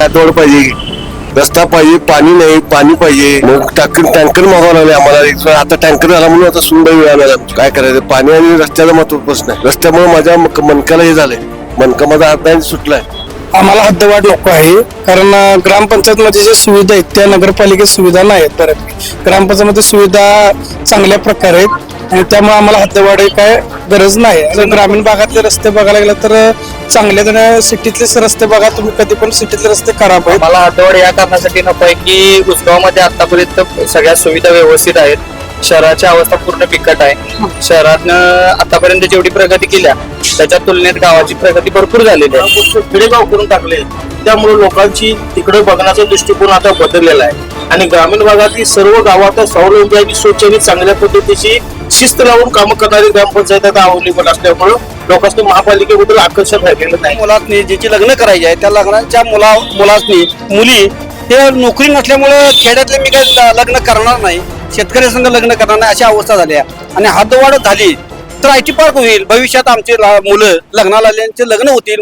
दौड पाहिजे, रस्ता पाहिजे, पाणी नाही, पाणी पाहिजे. मग टँकर मागावं लागले आम्हाला. आता टँकर झाला म्हणून आता सुनबाई मिळाला. काय करायचं, पाणी आणि रस्त्याचा महत्व प्रश्न आहे. रस्त्यामुळे माझ्या मनकाला हे झालंय, मनका माझा अर्धा सुटलाय. आम्हाला हद्दवाढ नको आहे, कारण ग्रामपंचायत मध्ये ज्या सुविधा आहेत त्या नगरपालिकेत सुविधा नाही आहेत. बऱ्यापैकी ग्रामपंचायतमध्ये सुविधा चांगल्या प्रकारे आहेत आणि त्यामुळे आम्हाला हद्दवाढ काय गरज नाही. जर ग्रामीण भागातले रस्ते बघायला गेलं तर चांगले, सिटीतले रस्ते बघा तुम्ही, कधी पण सिटीतले रस्ते खराब आहेत. मला हद्दवाढ या कारणासाठी नको आहे की उसगावमध्ये आतापर्यंत सगळ्या सुविधा व्यवस्थित आहेत. शहराची अवस्था पूर्ण बिकट आहे. शहरातनं आतापर्यंत जेवढी प्रगती केल्या त्याच्या तुलनेत गावाची प्रगती भरपूर झालेली आहे. खेडेगाव करून टाकले, त्यामुळे लोकांची तिकडे बघण्याचा दृष्टिकोन आता बदललेला आहे आणि ग्रामीण भागातील सर्व गावात स्वावलंबी आणि स्वच्छ आणि चांगल्या पद्धतीची शिस्त लावून कामं करणारी ग्रामपंचायत आता अवेलेबल असल्यामुळे लोकांचं महापालिकेबद्दल आकर्षण राहिलेलं नाही. मुलांनी ज्याची लग्न करायची आहे त्या लग्नाच्या मुलांनी मुली हे नोकरी नसल्यामुळे खेड्यातले मी काही लग्न करणार नाही, शेतकऱ्यांसंग लग्न करणार नाही अशी अवस्था झाली आहे. आणि हद्दवाढ झाली तर IT पार्क होईल, भविष्यात आमचे मुलं लग्नाला आल्यांचे लग्न होतील.